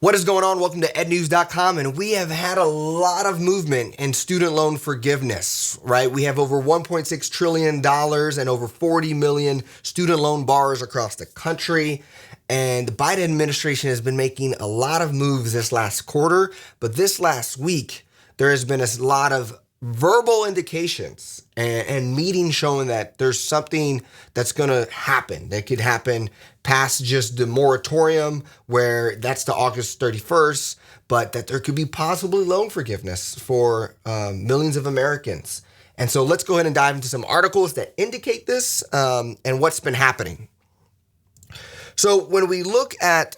What is going on? Welcome to ednews.com, and we have had a lot of movement in student loan forgiveness, right? We have over $1.6 trillion and over 40 million student loan borrowers across the country. And the Biden administration has been making a lot of moves this last quarter, but this last week, there has been a lot of verbal indications and meetings showing that there's something that's going to happen that could happen past just the moratorium, where that's to August 31st, but that there could be possibly loan forgiveness for millions of Americans. And so let's go ahead and dive into some articles that indicate this and what's been happening. So when we look at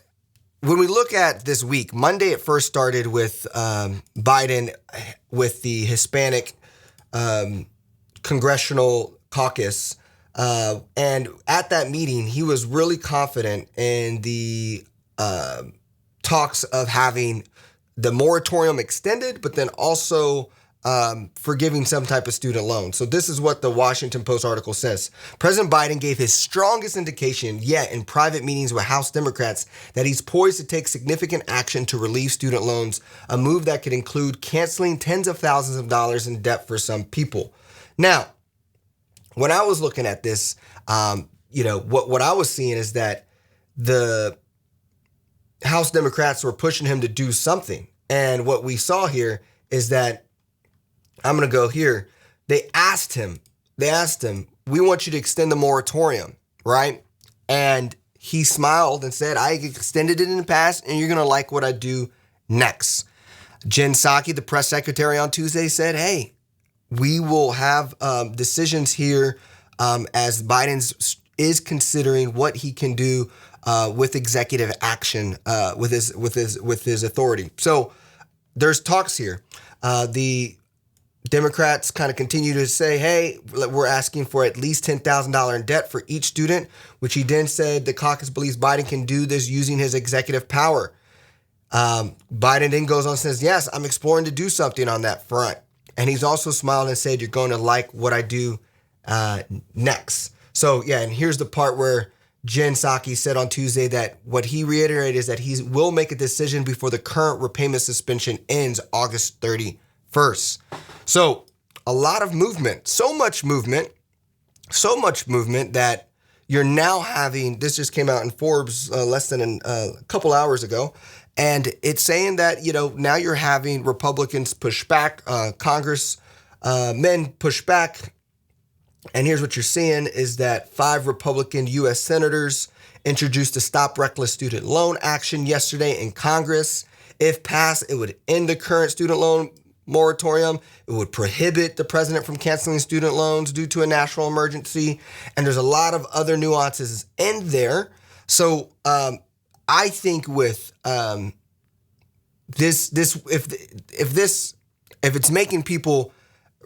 this week, Monday it first started with Biden with the Hispanic Congressional Caucus. And at that meeting, he was really confident in the talks of having the moratorium extended, but then also forgiving some type of student loan. So this is what the Washington Post article says. President Biden gave his strongest indication yet in private meetings with House Democrats that he's poised to take significant action to relieve student loans, a move that could include canceling tens of thousands of dollars in debt for some people. Now, when I was looking at this, what I was seeing is that the House Democrats were pushing him to do something. And what we saw here is that, I'm going to go here. They asked him, we want you to extend the moratorium, right? And he smiled and said, I extended it in the past, and you're going to like what I do next. Jen Psaki, the press secretary, on Tuesday said, hey, we will have decisions here as Biden is considering what he can do with executive action with his authority. So there's talks here. The Democrats kind of continue to say, hey, we're asking for at least $10,000 in debt for each student, which he then said the caucus believes Biden can do this using his executive power. Biden then goes on and says, yes, I'm exploring to do something on that front. And he's also smiled and said, you're going to like what I do next. So, yeah, and here's the part where Jen Psaki said on Tuesday that what he reiterated is that he will make a decision before the current repayment suspension ends August 31st. So a lot of movement, so much movement that you're now having, this just came out in Forbes less than a couple hours ago. And it's saying that, now you're having Republicans push back, Congress men push back. And here's what you're seeing is that 5 Republican U.S. senators introduced a Stop Reckless Student Loan action yesterday in Congress. If passed, it would end the current student loan moratorium. It would prohibit the president from canceling student loans due to a national emergency. And there's a lot of other nuances in there. So I think with if it's making people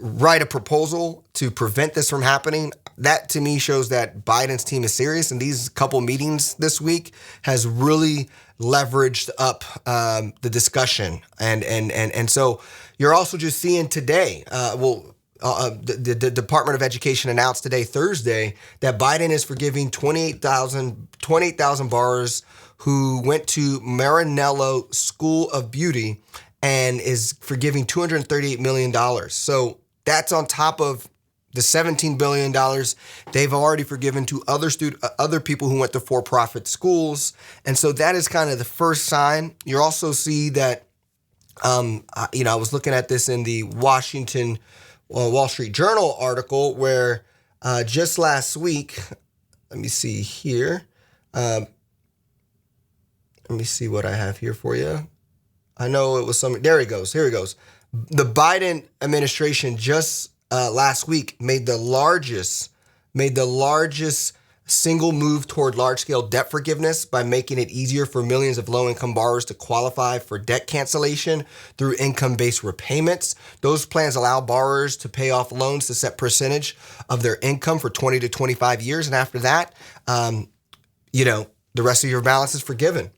write a proposal to prevent this from happening, that to me shows that Biden's team is serious. And these couple meetings this week has really leveraged up the discussion. And so you're also just seeing today, the Department of Education announced today, Thursday, that Biden is forgiving 28,000 borrowers who went to Marinello School of Beauty and is forgiving $238 million. So that's on top of the $17 billion they've already forgiven to other people who went to for-profit schools. And so that is kind of the first sign. You also see that, I was looking at this in the Washington Wall Street Journal article where just last week, let me see here. Let me see what I have here for you. I know it was there he goes. Here he goes. The Biden administration just last week made the largest single move toward large-scale debt forgiveness by making it easier for millions of low-income borrowers to qualify for debt cancellation through income-based repayments. Those plans allow borrowers to pay off loans to set percentage of their income for 20 to 25 years. And after that, the rest of your balance is forgiven.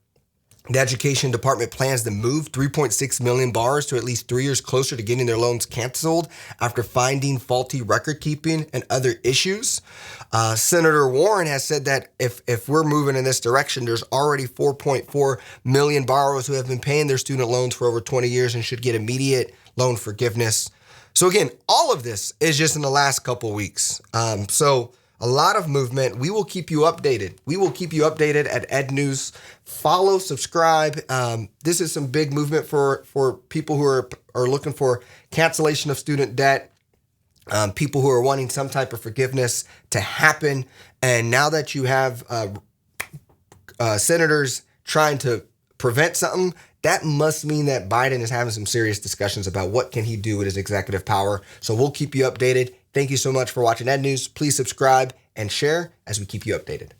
The Education Department plans to move 3.6 million borrowers to at least 3 years closer to getting their loans canceled after finding faulty record keeping and other issues. Senator Warren has said that if we're moving in this direction, there's already 4.4 million borrowers who have been paying their student loans for over 20 years and should get immediate loan forgiveness. So again, all of this is just in the last couple weeks. So a lot of movement. We will keep you updated. We will keep you updated at Ed News. Follow, subscribe. This is some big movement for people who are looking for cancellation of student debt, people who are wanting some type of forgiveness to happen. And now that you have senators trying to prevent something, that must mean that Biden is having some serious discussions about what can he do with his executive power. So we'll keep you updated. Thank you so much for watching Ed News. Please subscribe and share as we keep you updated.